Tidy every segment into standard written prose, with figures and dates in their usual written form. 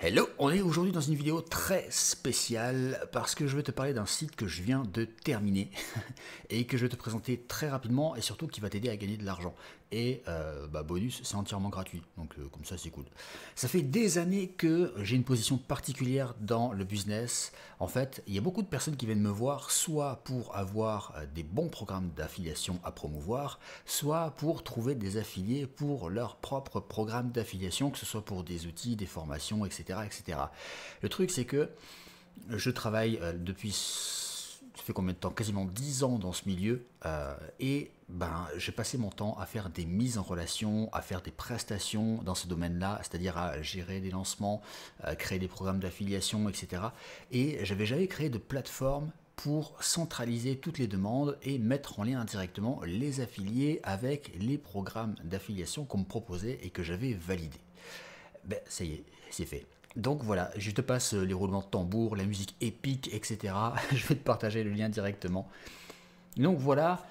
Hello, on est aujourd'hui dans une vidéo très spéciale parce que je vais te parler d'un site que je viens de terminer et que je vais te présenter très rapidement et surtout qui va t'aider à gagner de l'argent. Et bonus, c'est entièrement gratuit, donc comme ça c'est cool. Ça fait des années que j'ai une position particulière dans le business. En fait, il y a beaucoup de personnes qui viennent me voir soit pour avoir des bons programmes d'affiliation à promouvoir, soit pour trouver des affiliés pour leur propre programme d'affiliation, que ce soit pour des outils, des formations, etc. etc. Le truc c'est que je travaille depuis, ça fait combien de temps? Quasiment 10 ans dans ce milieu et j'ai passé mon temps à faire des mises en relation, à faire des prestations dans ce domaine-là, c'est-à-dire à gérer des lancements, créer des programmes d'affiliation, etc. Et j'avais jamais créé de plateforme pour centraliser toutes les demandes et mettre en lien directement les affiliés avec les programmes d'affiliation qu'on me proposait et que j'avais validés. Ça y est, c'est fait. Donc voilà, je te passe les roulements de tambour, la musique épique, etc. Je vais te partager le lien directement. Donc voilà,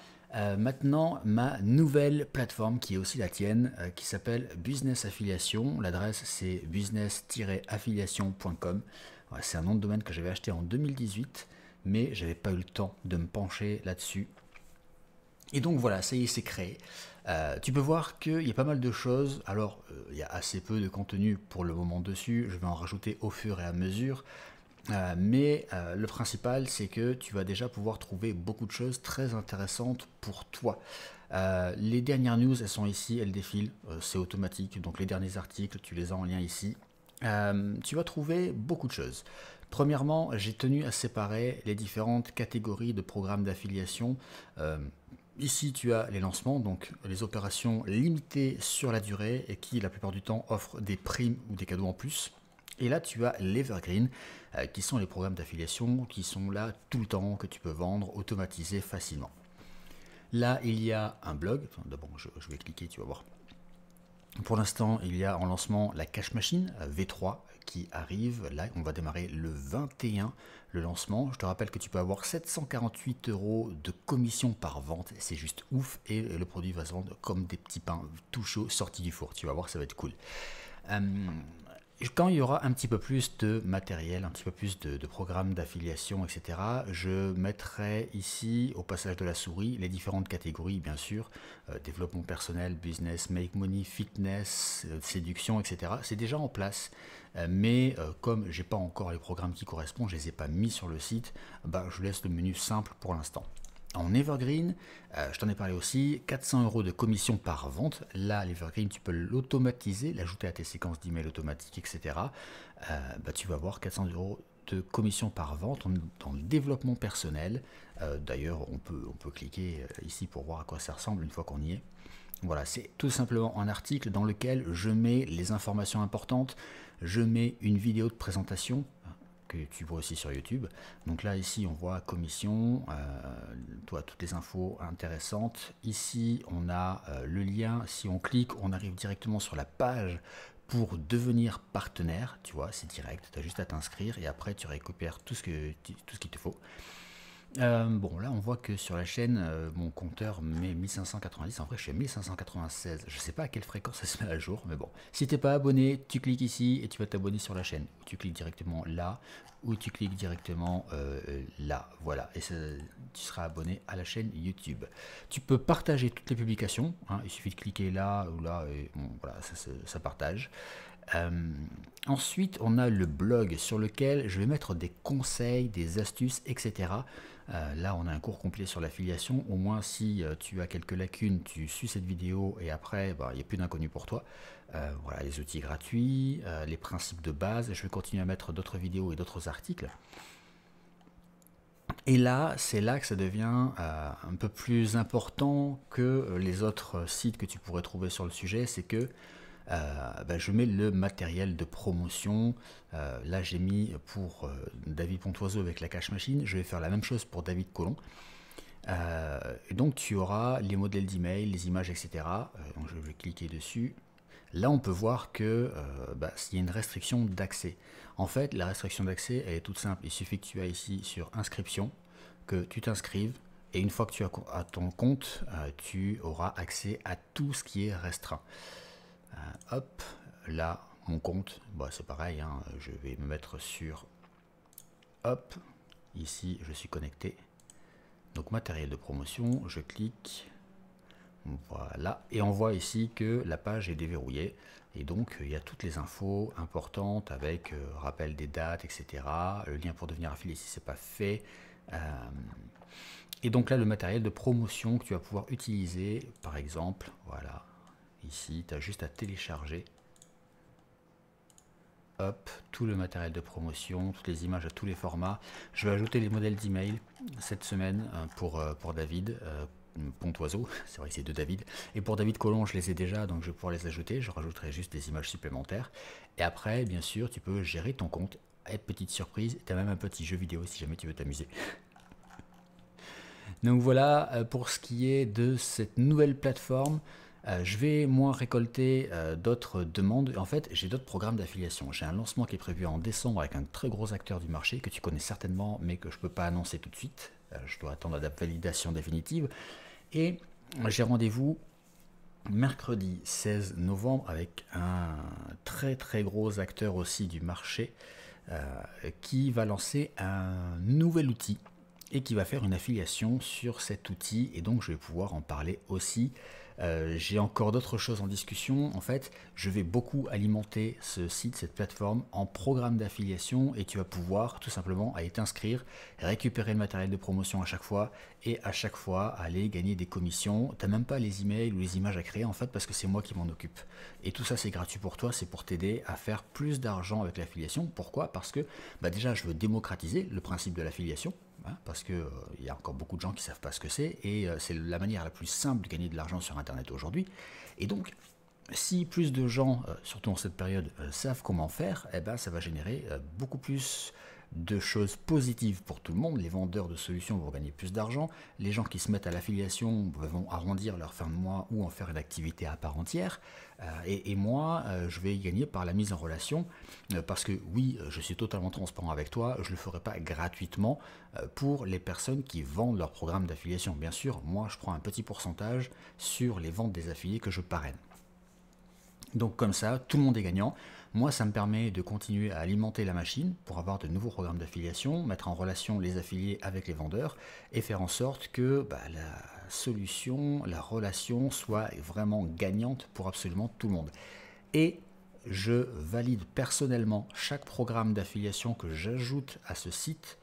maintenant ma nouvelle plateforme qui est aussi la tienne, qui s'appelle Business Affiliation. L'adresse c'est business-affiliation.com. Ouais, c'est un nom de domaine que j'avais acheté en 2018, mais j'avais pas eu le temps de me pencher là-dessus. Et donc voilà, ça y est, c'est créé. Tu peux voir qu'il y a pas mal de choses. Alors, il y a assez peu de contenu pour le moment dessus. Je vais en rajouter au fur et à mesure. Mais le principal, c'est que tu vas déjà pouvoir trouver beaucoup de choses très intéressantes pour toi. Les dernières news, elles sont ici, elles défilent. C'est automatique. Donc les derniers articles, tu les as en lien ici. Tu vas trouver beaucoup de choses. Premièrement, j'ai tenu à séparer les différentes catégories de programmes d'affiliation. Ici, tu as les lancements, donc les opérations limitées sur la durée et qui, la plupart du temps, offrent des primes ou des cadeaux en plus. Et là, tu as l'Evergreen, qui sont les programmes d'affiliation qui sont là tout le temps, que tu peux vendre, automatiser facilement. Là, il y a un blog. Enfin, d'abord, je vais cliquer, tu vas voir. Pour l'instant, il y a en lancement la Cash Machine V3 qui arrive. Là, on va démarrer le 21, le lancement. Je te rappelle que tu peux avoir 748 € de commission par vente. C'est juste ouf. Et le produit va se vendre comme des petits pains tout chauds sortis du four. Tu vas voir, ça va être cool. Quand il y aura un petit peu plus de matériel, un petit peu plus de programmes d'affiliation, etc., je mettrai ici, au passage de la souris, les différentes catégories, bien sûr, développement personnel, business, make money, fitness, séduction, etc. C'est déjà en place, mais comme j'ai pas encore les programmes qui correspondent, je les ai pas mis sur le site, je laisse le menu simple pour l'instant. En Evergreen, je t'en ai parlé aussi, 400 € de commission par vente. Là, l'Evergreen, tu peux l'automatiser, l'ajouter à tes séquences d'email automatiques, etc. Tu vas avoir 400 € de commission par vente dans le développement personnel. D'ailleurs, on peut cliquer ici pour voir à quoi ça ressemble une fois qu'on y est. Voilà, c'est tout simplement un article dans lequel je mets les informations importantes, je mets une vidéo de présentation, que tu vois aussi sur YouTube. Donc là, ici, on voit commission, toutes les infos intéressantes. Ici, on a le lien. Si on clique, on arrive directement sur la page pour devenir partenaire. Tu vois, c'est direct. Tu as juste à t'inscrire et après, tu récupères tout ce qu'il te faut. Là, on voit que sur la chaîne, mon compteur met 1590. En vrai, je suis à 1596. Je sais pas à quelle fréquence ça se met à jour, mais bon. Si t'es pas abonné, tu cliques ici et tu vas t'abonner sur la chaîne. Tu cliques directement là, ou tu cliques directement là. Voilà, et tu seras abonné à la chaîne YouTube. Tu peux partager toutes les publications. Il suffit de cliquer là ou là, et bon, voilà, ça partage. Ensuite, on a le blog sur lequel je vais mettre des conseils, des astuces, etc. Là, on a un cours complet sur l'affiliation. Au moins, si tu as quelques lacunes, tu suis cette vidéo et après, il n'y a plus d'inconnu pour toi. Voilà, les outils gratuits, les principes de base. Je vais continuer à mettre d'autres vidéos et d'autres articles. Et là, c'est là que ça devient un peu plus important que les autres sites que tu pourrais trouver sur le sujet. C'est que je mets le matériel de promotion. Là, j'ai mis pour David Pontoiseau avec la Cash Machine. Je vais faire la même chose pour David Colomb. Et donc, tu auras les modèles d'email, les images, etc. Donc, je vais cliquer dessus. Là, on peut voir que s'il y a une restriction d'accès. En fait, la restriction d'accès, elle est toute simple. Il suffit que tu ailles ici sur inscription, que tu t'inscrives. Et une fois que tu as ton compte, tu auras accès à tout ce qui est restreint. Hop, là, mon compte, bah, c'est pareil, hein, je vais me mettre sur, hop, ici je suis connecté. Donc matériel de promotion, je clique, voilà, et on voit ici que la page est déverrouillée. Et donc il y a toutes les infos importantes avec rappel des dates, etc. Le lien pour devenir affilié si ce n'est pas fait. Et donc là, le matériel de promotion que tu vas pouvoir utiliser, par exemple, voilà, ici, tu as juste à télécharger. Hop, tout le matériel de promotion, toutes les images à tous les formats. Je vais ajouter les modèles d'email cette semaine pour David. Pontoiseau, c'est vrai que c'est de David. Et pour David Colomb, je les ai déjà, donc je vais pouvoir les ajouter. Je rajouterai juste des images supplémentaires. Et après, bien sûr, tu peux gérer ton compte. Et petite surprise, tu as même un petit jeu vidéo si jamais tu veux t'amuser. Donc voilà pour ce qui est de cette nouvelle plateforme. Je vais moi récolter d'autres demandes. En fait, j'ai d'autres programmes d'affiliation. J'ai un lancement qui est prévu en décembre avec un très gros acteur du marché que tu connais certainement, mais que je ne peux pas annoncer tout de suite. Je dois attendre la validation définitive. Et j'ai rendez-vous mercredi 16 novembre avec un très très gros acteur aussi du marché qui va lancer un nouvel outil et qui va faire une affiliation sur cet outil, et donc je vais pouvoir en parler aussi. J'ai encore d'autres choses en discussion. En fait, je vais beaucoup alimenter ce site, cette plateforme en programme d'affiliation, et tu vas pouvoir tout simplement aller t'inscrire, récupérer le matériel de promotion à chaque fois, et à chaque fois aller gagner des commissions. Tu n'as même pas les emails ou les images à créer en fait, parce que c'est moi qui m'en occupe. Et tout ça c'est gratuit pour toi, c'est pour t'aider à faire plus d'argent avec l'affiliation. Pourquoi? Parce que déjà je veux démocratiser le principe de l'affiliation. Parce qu'il y a encore beaucoup de gens qui ne savent pas ce que c'est, et c'est la manière la plus simple de gagner de l'argent sur Internet aujourd'hui. Et donc, si plus de gens, surtout en cette période, savent comment faire, eh ben, ça va générer beaucoup plus de choses positives pour tout le monde. Les vendeurs de solutions vont gagner plus d'argent, les gens qui se mettent à l'affiliation vont arrondir leur fin de mois ou en faire une activité à part entière, et moi je vais y gagner par la mise en relation, parce que oui, je suis totalement transparent avec toi, je ne le ferai pas gratuitement pour les personnes qui vendent leur programme d'affiliation. Bien sûr, moi je prends un petit pourcentage sur les ventes des affiliés que je parraine. Donc comme ça, tout le monde est gagnant. Moi, ça me permet de continuer à alimenter la machine pour avoir de nouveaux programmes d'affiliation, mettre en relation les affiliés avec les vendeurs et faire en sorte que la solution, la relation soit vraiment gagnante pour absolument tout le monde. Et je valide personnellement chaque programme d'affiliation que j'ajoute à ce site,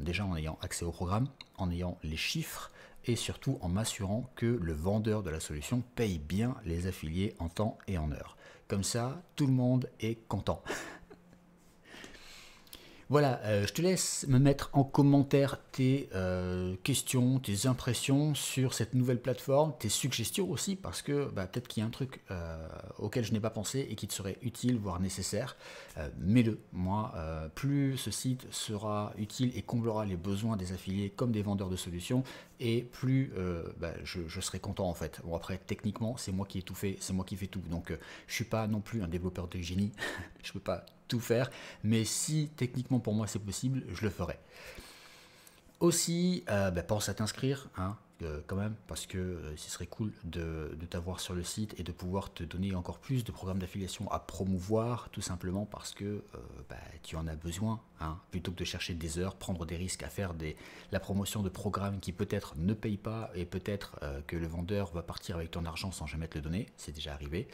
déjà en ayant accès au programme, en ayant les chiffres, et surtout en m'assurant que le vendeur de la solution paye bien les affiliés en temps et en heure. Comme ça, tout le monde est content. Voilà, je te laisse me mettre en commentaire tes questions, tes impressions sur cette nouvelle plateforme, tes suggestions aussi, parce que peut-être qu'il y a un truc auquel je n'ai pas pensé et qui te serait utile, voire nécessaire. Mets-le. Moi, plus ce site sera utile et comblera les besoins des affiliés comme des vendeurs de solutions, et plus je serai content en fait. Bon, après, techniquement, c'est moi qui ai tout fait, c'est moi qui fais tout. Donc, je suis pas non plus un développeur de génie. Je peux pas tout faire, mais si techniquement pour moi c'est possible, je le ferai. Aussi, pense à t'inscrire, hein, quand même, parce que ce serait cool de t'avoir sur le site et de pouvoir te donner encore plus de programmes d'affiliation à promouvoir, tout simplement parce que tu en as besoin, hein, plutôt que de chercher des heures, prendre des risques à faire la promotion de programmes qui peut-être ne payent pas, et peut-être que le vendeur va partir avec ton argent sans jamais te le donner, c'est déjà arrivé.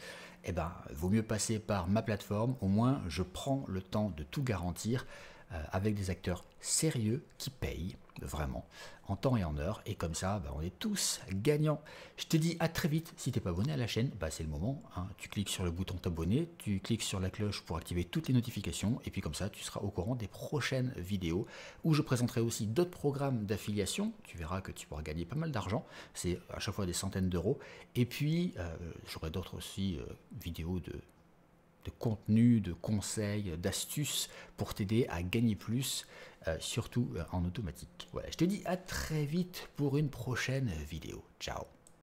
Vaut mieux passer par ma plateforme, au moins je prends le temps de tout garantir, avec des acteurs sérieux qui payent vraiment en temps et en heure, et comme ça on est tous gagnants. Je te dis à très vite. Si tu n'es pas abonné à la chaîne, c'est le moment, hein. Tu cliques sur le bouton t'abonner, tu cliques sur la cloche pour activer toutes les notifications, et puis comme ça tu seras au courant des prochaines vidéos où je présenterai aussi d'autres programmes d'affiliation. Tu verras que tu pourras gagner pas mal d'argent, c'est à chaque fois des centaines d'euros, et puis j'aurai d'autres aussi vidéos de contenu, de conseils, d'astuces pour t'aider à gagner plus, surtout en automatique. Voilà, je te dis à très vite pour une prochaine vidéo. Ciao.